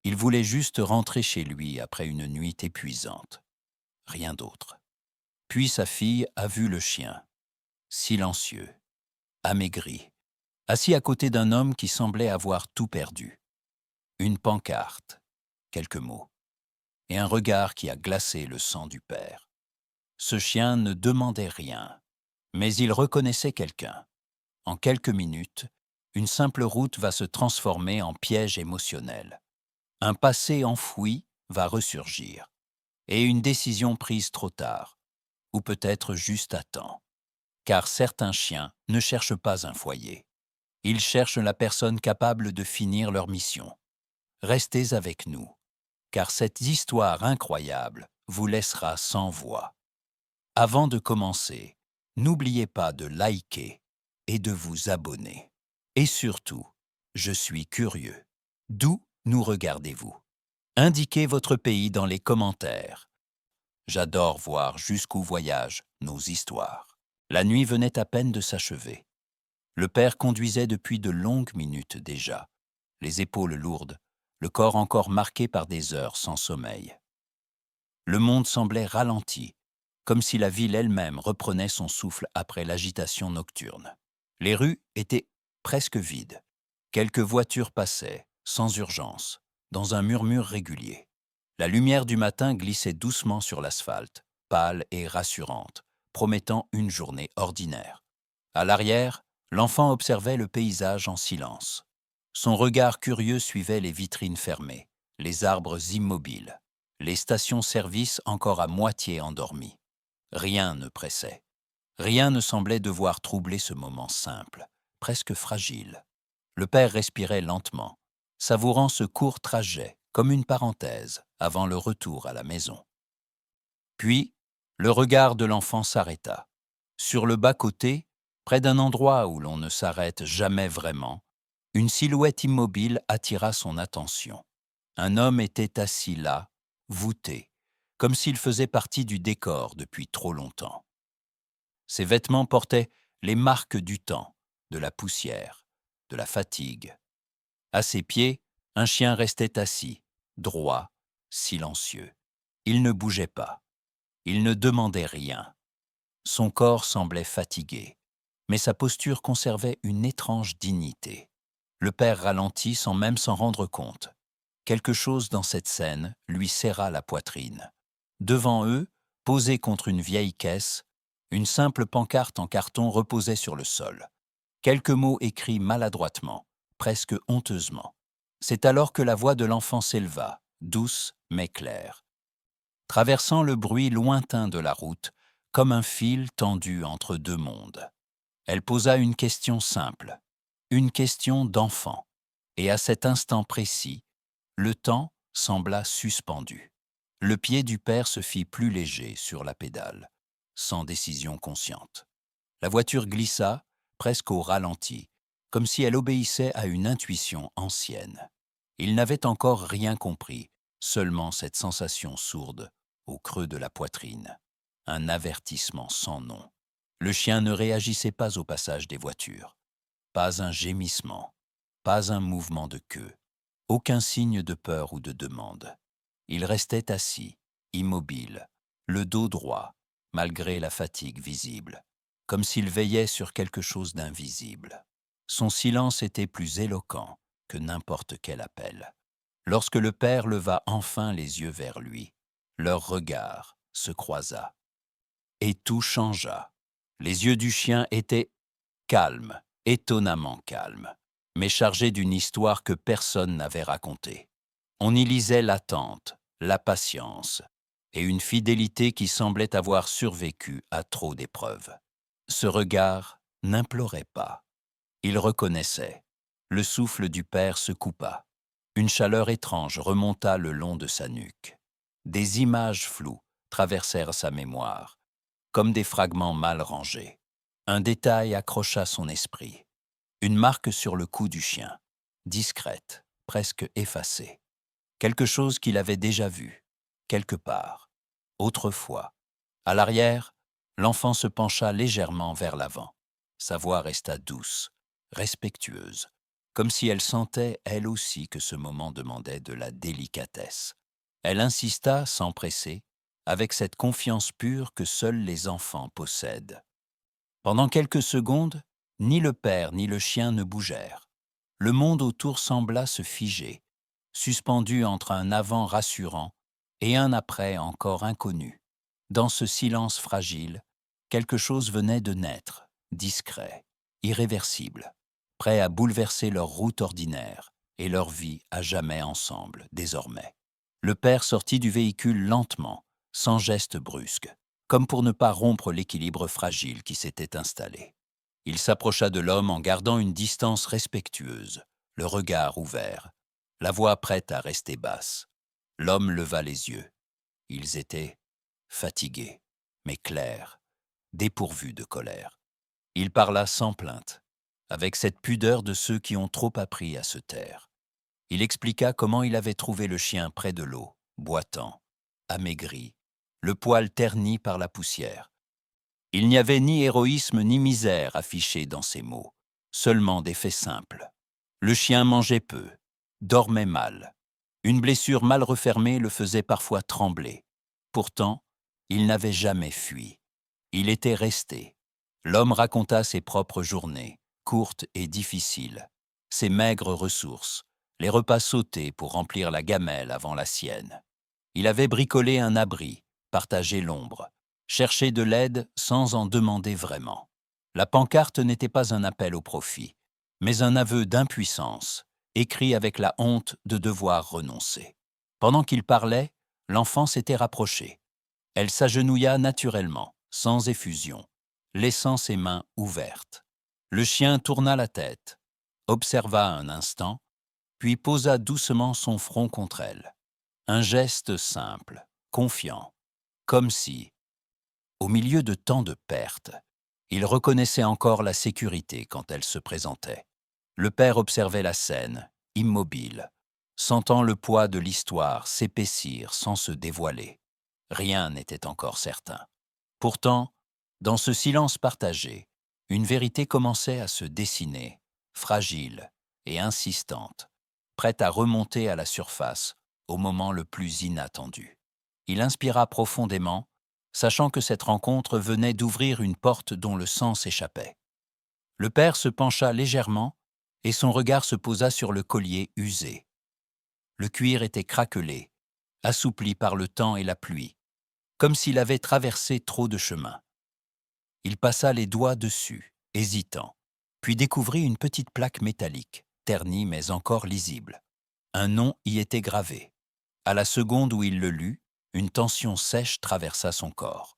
Il voulait juste rentrer chez lui après une nuit épuisante. Rien d'autre. Puis sa fille a vu le chien, silencieux, amaigri, assis à côté d'un homme qui semblait avoir tout perdu. Une pancarte, quelques mots, et un regard qui a glacé le sang du père. Ce chien ne demandait rien, mais il reconnaissait quelqu'un. En quelques minutes, une simple route va se transformer en piège émotionnel. Un passé enfoui va ressurgir, et une décision prise trop tard, ou peut-être juste à temps. Car certains chiens ne cherchent pas un foyer. Ils cherchent la personne capable de finir leur mission. Restez avec nous, car cette histoire incroyable vous laissera sans voix. Avant de commencer, n'oubliez pas de liker et de vous abonner. Et surtout, je suis curieux. D'où nous regardez-vous? Indiquez votre pays dans les commentaires. J'adore voir jusqu'où voyagent nos histoires. La nuit venait à peine de s'achever. Le père conduisait depuis de longues minutes déjà, les épaules lourdes, le corps encore marqué par des heures sans sommeil. Le monde semblait ralenti, comme si la ville elle-même reprenait son souffle après l'agitation nocturne. Les rues étaient presque vides. Quelques voitures passaient, sans urgence, dans un murmure régulier. La lumière du matin glissait doucement sur l'asphalte, pâle et rassurante, promettant une journée ordinaire. À l'arrière, l'enfant observait le paysage en silence. Son regard curieux suivait les vitrines fermées, les arbres immobiles, les stations-service encore à moitié endormies. Rien ne pressait. Rien ne semblait devoir troubler ce moment simple, presque fragile. Le père respirait lentement, savourant ce court trajet comme une parenthèse avant le retour à la maison. Puis, le regard de l'enfant s'arrêta. Sur le bas-côté, près d'un endroit où l'on ne s'arrête jamais vraiment, une silhouette immobile attira son attention. Un homme était assis là, voûté, comme s'il faisait partie du décor depuis trop longtemps. Ses vêtements portaient les marques du temps, de la poussière, de la fatigue. À ses pieds, un chien restait assis, droit, silencieux. Il ne bougeait pas. Il ne demandait rien. Son corps semblait fatigué, mais sa posture conservait une étrange dignité. Le père ralentit sans même s'en rendre compte. Quelque chose dans cette scène lui serra la poitrine. Devant eux, posée contre une vieille caisse, une simple pancarte en carton reposait sur le sol. Quelques mots écrits maladroitement, presque honteusement. C'est alors que la voix de l'enfant s'éleva, douce mais claire, traversant le bruit lointain de la route, comme un fil tendu entre deux mondes. Elle posa une question simple, une question d'enfant, et à cet instant précis, le temps sembla suspendu. Le pied du père se fit plus léger sur la pédale, sans décision consciente. La voiture glissa, presque au ralenti, comme si elle obéissait à une intuition ancienne. Il n'avait encore rien compris, seulement cette sensation sourde, au creux de la poitrine. Un avertissement sans nom. Le chien ne réagissait pas au passage des voitures. Pas un gémissement, pas un mouvement de queue, aucun signe de peur ou de demande. Il restait assis, immobile, le dos droit, malgré la fatigue visible, comme s'il veillait sur quelque chose d'invisible. Son silence était plus éloquent que n'importe quel appel. Lorsque le père leva enfin les yeux vers lui, leur regard se croisa. Et tout changea. Les yeux du chien étaient calmes, étonnamment calmes, mais chargés d'une histoire que personne n'avait racontée. On y lisait l'attente, la patience et une fidélité qui semblait avoir survécu à trop d'épreuves. Ce regard n'implorait pas. Il reconnaissait. Le souffle du père se coupa. Une chaleur étrange remonta le long de sa nuque. Des images floues traversèrent sa mémoire, comme des fragments mal rangés. Un détail accrocha son esprit. Une marque sur le cou du chien, discrète, presque effacée. Quelque chose qu'il avait déjà vu, quelque part, autrefois. À l'arrière, l'enfant se pencha légèrement vers l'avant. Sa voix resta douce, respectueuse. comme si elle sentait, elle aussi, que ce moment demandait de la délicatesse. Elle insista, sans presser, avec cette confiance pure que seuls les enfants possèdent. Pendant quelques secondes, ni le père ni le chien ne bougèrent. Le monde autour sembla se figer, suspendu entre un avant rassurant et un après encore inconnu. Dans ce silence fragile, quelque chose venait de naître, discret, irréversible, prêt à bouleverser leur route ordinaire et leur vie à jamais ensemble, désormais. Le père sortit du véhicule lentement, sans geste brusque, comme pour ne pas rompre l'équilibre fragile qui s'était installé. Il s'approcha de l'homme en gardant une distance respectueuse, le regard ouvert, la voix prête à rester basse. L'homme leva les yeux. Ils étaient fatigués, mais clairs, dépourvus de colère. Il parla sans plainte, avec cette pudeur de ceux qui ont trop appris à se taire. Il expliqua comment il avait trouvé le chien près de l'eau, boitant, amaigri, le poil terni par la poussière. Il n'y avait ni héroïsme ni misère affichés dans ces mots, seulement des faits simples. Le chien mangeait peu, dormait mal. Une blessure mal refermée le faisait parfois trembler. Pourtant, il n'avait jamais fui. Il était resté. L'homme raconta ses propres journées, courtes et difficiles, ses maigres ressources, les repas sautés pour remplir la gamelle avant la sienne. Il avait bricolé un abri, partagé l'ombre, cherché de l'aide sans en demander vraiment. La pancarte n'était pas un appel au profit, mais un aveu d'impuissance, écrit avec la honte de devoir renoncer. Pendant qu'il parlait, l'enfant s'était rapproché. Elle s'agenouilla naturellement, sans effusion, laissant ses mains ouvertes. Le chien tourna la tête, observa un instant, puis posa doucement son front contre elle. Un geste simple, confiant, comme si, au milieu de tant de pertes, il reconnaissait encore la sécurité quand elle se présentait. Le père observait la scène, immobile, sentant le poids de l'histoire s'épaissir sans se dévoiler. Rien n'était encore certain. Pourtant, dans ce silence partagé, une vérité commençait à se dessiner, fragile et insistante, prête à remonter à la surface au moment le plus inattendu. Il inspira profondément, sachant que cette rencontre venait d'ouvrir une porte dont le sang s'échappait. Le père se pencha légèrement et son regard se posa sur le collier usé. Le cuir était craquelé, assoupli par le temps et la pluie, comme s'il avait traversé trop de chemin. Il passa les doigts dessus, hésitant, puis découvrit une petite plaque métallique, ternie mais encore lisible. Un nom y était gravé. À la seconde où il le lut, une tension sèche traversa son corps.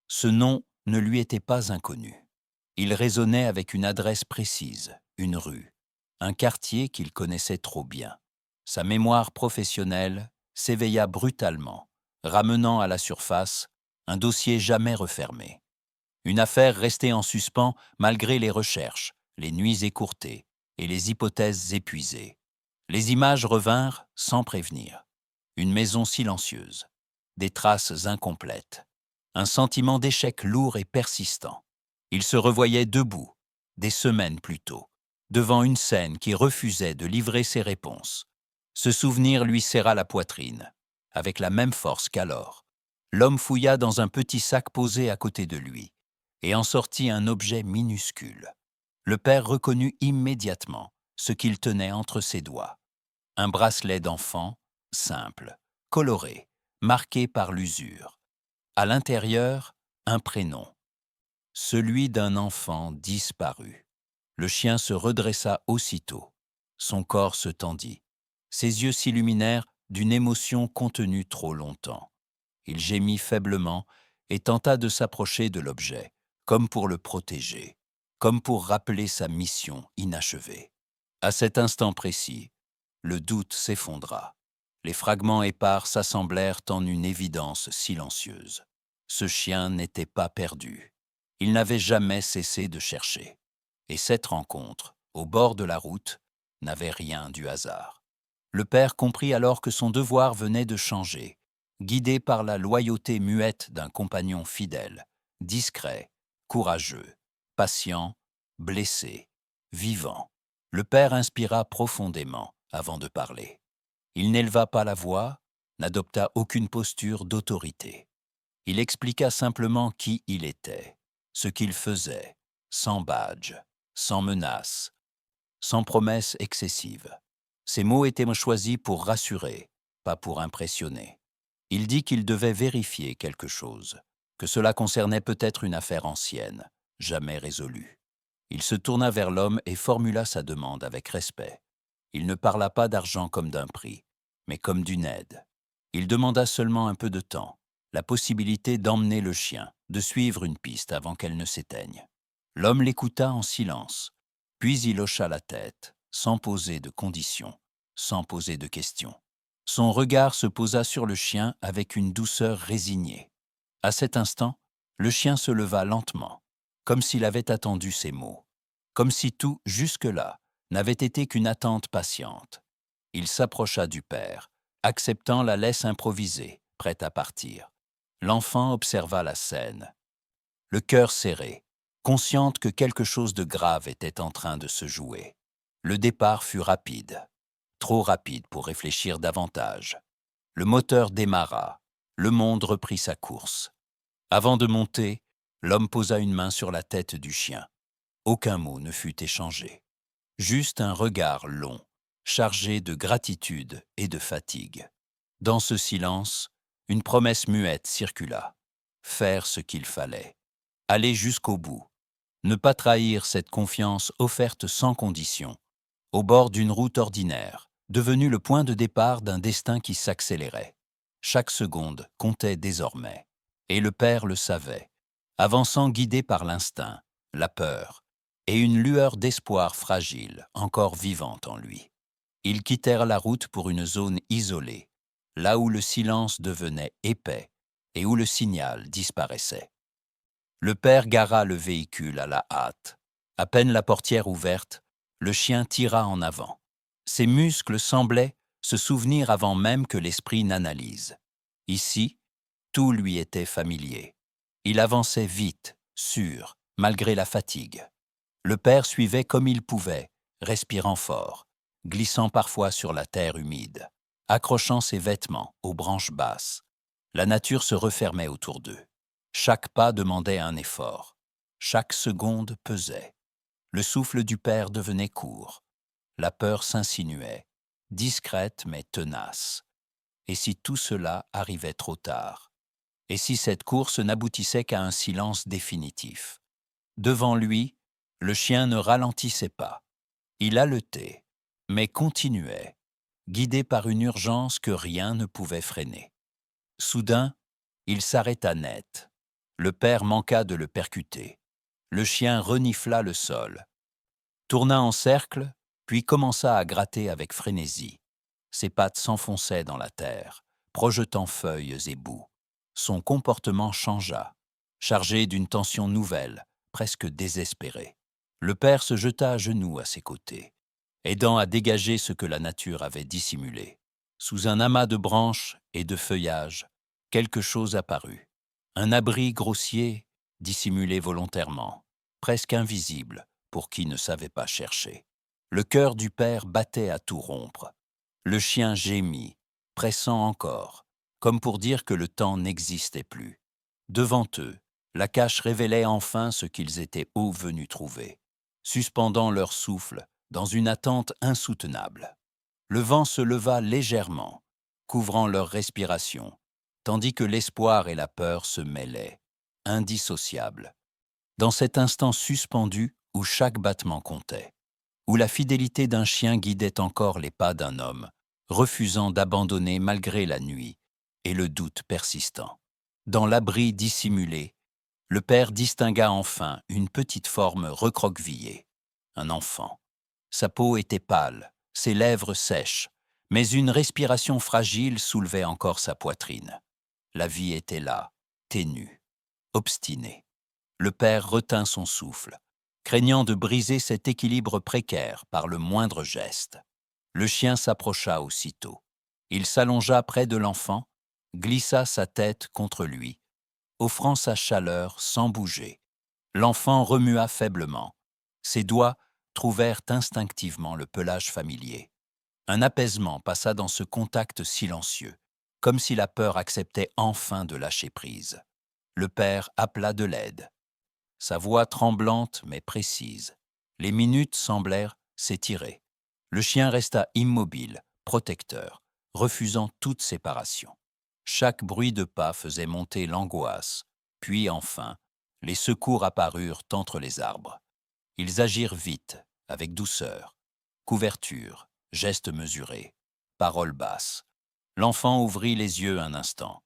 Ce nom ne lui était pas inconnu. Il résonnait avec une adresse précise, une rue, un quartier qu'il connaissait trop bien. Sa mémoire professionnelle s'éveilla brutalement, ramenant à la surface un dossier jamais refermé. Une affaire restée en suspens malgré les recherches, les nuits écourtées et les hypothèses épuisées. Les images revinrent sans prévenir. Une maison silencieuse, des traces incomplètes, un sentiment d'échec lourd et persistant. Il se revoyait debout, des semaines plus tôt, devant une scène qui refusait de livrer ses réponses. Ce souvenir lui serra la poitrine, avec la même force qu'alors. L'homme fouilla dans un petit sac posé à côté de lui et en sortit un objet minuscule. Le père reconnut immédiatement ce qu'il tenait entre ses doigts. Un bracelet d'enfant, simple, coloré, marqué par l'usure. À l'intérieur, un prénom. Celui d'un enfant disparu. Le chien se redressa aussitôt. Son corps se tendit. Ses yeux s'illuminèrent d'une émotion contenue trop longtemps. Il gémit faiblement et tenta de s'approcher de l'objet, comme pour le protéger, comme pour rappeler sa mission inachevée. À cet instant précis, le doute s'effondra. Les fragments épars s'assemblèrent en une évidence silencieuse. Ce chien n'était pas perdu. Il n'avait jamais cessé de chercher. Et cette rencontre, au bord de la route, n'avait rien du hasard. Le père comprit alors que son devoir venait de changer, guidé par la loyauté muette d'un compagnon fidèle, discret, courageux, patient, blessé, vivant. Le père inspira profondément avant de parler. Il n'éleva pas la voix, n'adopta aucune posture d'autorité. Il expliqua simplement qui il était, ce qu'il faisait, sans badge, sans menace, sans promesse excessive. Ces mots étaient choisis pour rassurer, pas pour impressionner. Il dit qu'il devait vérifier quelque chose, que cela concernait peut-être une affaire ancienne, jamais résolue. Il se tourna vers l'homme et formula sa demande avec respect. Il ne parla pas d'argent comme d'un prix, mais comme d'une aide. Il demanda seulement un peu de temps, la possibilité d'emmener le chien, de suivre une piste avant qu'elle ne s'éteigne. L'homme l'écouta en silence, puis il hocha la tête, sans poser de conditions, sans poser de questions. Son regard se posa sur le chien avec une douceur résignée. À cet instant, le chien se leva lentement, comme s'il avait attendu ces mots, comme si tout, jusque-là, n'avait été qu'une attente patiente. Il s'approcha du père, acceptant la laisse improvisée, prête à partir. L'enfant observa la scène, le cœur serré, consciente que quelque chose de grave était en train de se jouer. Le départ fut rapide, trop rapide pour réfléchir davantage. Le moteur démarra, le monde reprit sa course. Avant de monter, l'homme posa une main sur la tête du chien. Aucun mot ne fut échangé. Juste un regard long, chargé de gratitude et de fatigue. Dans ce silence, une promesse muette circula. Faire ce qu'il fallait. Aller jusqu'au bout. Ne pas trahir cette confiance offerte sans condition, au bord d'une route ordinaire, devenue le point de départ d'un destin qui s'accélérait. Chaque seconde comptait désormais. Et le père le savait, avançant guidé par l'instinct, la peur, et une lueur d'espoir fragile, encore vivante en lui. Ils quittèrent la route pour une zone isolée, là où le silence devenait épais et où le signal disparaissait. Le père gara le véhicule à la hâte. À peine la portière ouverte, le chien tira en avant. Ses muscles semblaient se souvenir avant même que l'esprit n'analyse. Ici, tout lui était familier. Il avançait vite, sûr, malgré la fatigue. Le père suivait comme il pouvait, respirant fort, glissant parfois sur la terre humide, accrochant ses vêtements aux branches basses. La nature se refermait autour d'eux. Chaque pas demandait un effort. Chaque seconde pesait. Le souffle du père devenait court. La peur s'insinuait, discrète mais tenace. Et si tout cela arrivait trop tard? Et si cette course n'aboutissait qu'à un silence définitif? Devant lui, le chien ne ralentissait pas. Il haletait, mais continuait, guidé par une urgence que rien ne pouvait freiner. Soudain, il s'arrêta net. Le père manqua de le percuter. Le chien renifla le sol, tourna en cercle, puis commença à gratter avec frénésie. Ses pattes s'enfonçaient dans la terre, projetant feuilles et boues. Son comportement changea, chargé d'une tension nouvelle, presque désespérée. Le père se jeta à genoux à ses côtés, aidant à dégager ce que la nature avait dissimulé. Sous un amas de branches et de feuillages, quelque chose apparut. Un abri grossier, dissimulé volontairement, presque invisible pour qui ne savait pas chercher. Le cœur du père battait à tout rompre. Le chien gémit, pressant encore, comme pour dire que le temps n'existait plus. Devant eux, la cache révélait enfin ce qu'ils étaient venus trouver, suspendant leur souffle dans une attente insoutenable. Le vent se leva légèrement, couvrant leur respiration, tandis que l'espoir et la peur se mêlaient, indissociables. Dans cet instant suspendu où chaque battement comptait, où la fidélité d'un chien guidait encore les pas d'un homme, refusant d'abandonner malgré la nuit et le doute persistant. Dans l'abri dissimulé, le père distingua enfin une petite forme recroquevillée, un enfant. Sa peau était pâle, ses lèvres sèches, mais une respiration fragile soulevait encore sa poitrine. La vie était là, ténue, obstinée. Le père retint son souffle, craignant de briser cet équilibre précaire par le moindre geste. Le chien s'approcha aussitôt. Il s'allongea près de l'enfant, glissa sa tête contre lui, offrant sa chaleur sans bouger. L'enfant remua faiblement. Ses doigts, trouvèrent instinctivement le pelage familier. Un apaisement passa dans ce contact silencieux, comme si la peur acceptait enfin de lâcher prise. Le père appela de l'aide. Sa voix tremblante mais précise. Les minutes semblèrent s'étirer. Le chien resta immobile, protecteur, refusant toute séparation. Chaque bruit de pas faisait monter l'angoisse, puis enfin, les secours apparurent entre les arbres. Ils agirent vite, avec douceur. Couverture, gestes mesurés, paroles basses. L'enfant ouvrit les yeux un instant.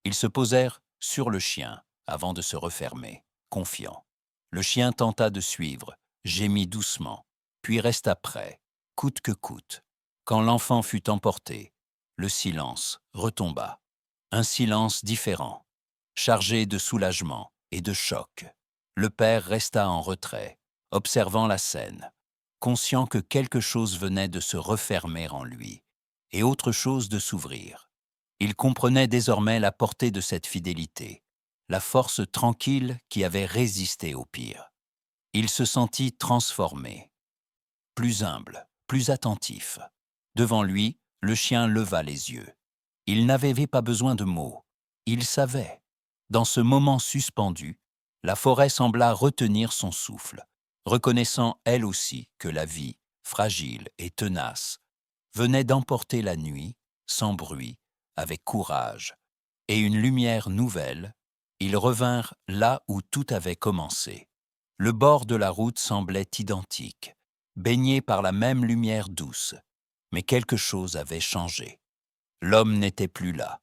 Ils se posèrent sur le chien avant de se refermer, confiants. Le chien tenta de suivre, gémit doucement, puis resta prêt, coûte que coûte. Quand l'enfant fut emporté, le silence retomba. Un silence différent, chargé de soulagement et de choc. Le père resta en retrait, observant la scène, conscient que quelque chose venait de se refermer en lui et autre chose de s'ouvrir. Il comprenait désormais la portée de cette fidélité, la force tranquille qui avait résisté au pire. Il se sentit transformé, plus humble, plus attentif. Devant lui, le chien leva les yeux. Il n'avait pas besoin de mots. Il savait. Dans ce moment suspendu, la forêt sembla retenir son souffle, reconnaissant elle aussi que la vie, fragile et tenace, venait d'emporter la nuit, sans bruit, avec courage, et une lumière nouvelle. Ils revinrent là où tout avait commencé. Le bord de la route semblait identique, baigné par la même lumière douce, mais quelque chose avait changé. L'homme n'était plus là.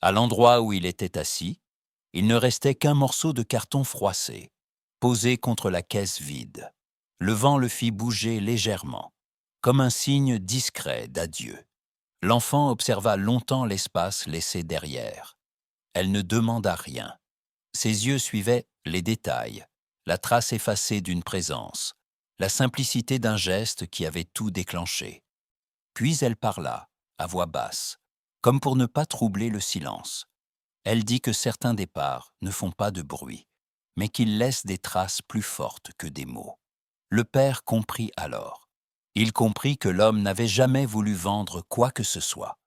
À l'endroit où il était assis, il ne restait qu'un morceau de carton froissé, posé contre la caisse vide. Le vent le fit bouger légèrement, comme un signe discret d'adieu. L'enfant observa longtemps l'espace laissé derrière. Elle ne demanda rien. Ses yeux suivaient les détails, la trace effacée d'une présence, la simplicité d'un geste qui avait tout déclenché. Puis elle parla, à voix basse, comme pour ne pas troubler le silence. Elle dit que certains départs ne font pas de bruit, mais qu'ils laissent des traces plus fortes que des mots. Le père comprit alors. Il comprit que l'homme n'avait jamais voulu vendre quoi que ce soit.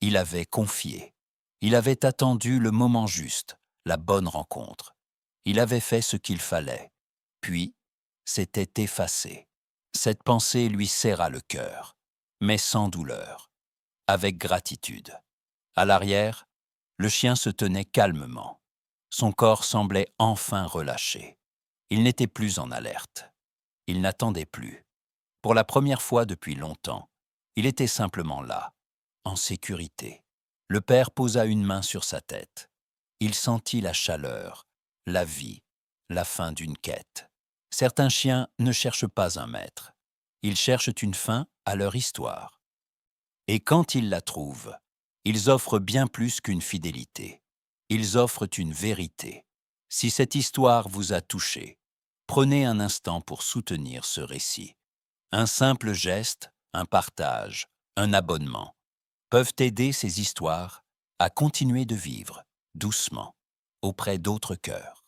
Il avait confié. Il avait attendu le moment juste, la bonne rencontre. Il avait fait ce qu'il fallait. Puis, s'était effacé. Cette pensée lui serra le cœur, mais sans douleur, avec gratitude. À l'arrière, le chien se tenait calmement. Son corps semblait enfin relâché. Il n'était plus en alerte. Il n'attendait plus. Pour la première fois depuis longtemps, il était simplement là, en sécurité. Le père posa une main sur sa tête. Il sentit la chaleur, la vie, la fin d'une quête. Certains chiens ne cherchent pas un maître. Ils cherchent une fin à leur histoire. Et quand ils la trouvent, ils offrent bien plus qu'une fidélité. Ils offrent une vérité. Si cette histoire vous a touché, prenez un instant pour soutenir ce récit. Un simple geste, un partage, un abonnement peuvent aider ces histoires à continuer de vivre doucement auprès d'autres cœurs.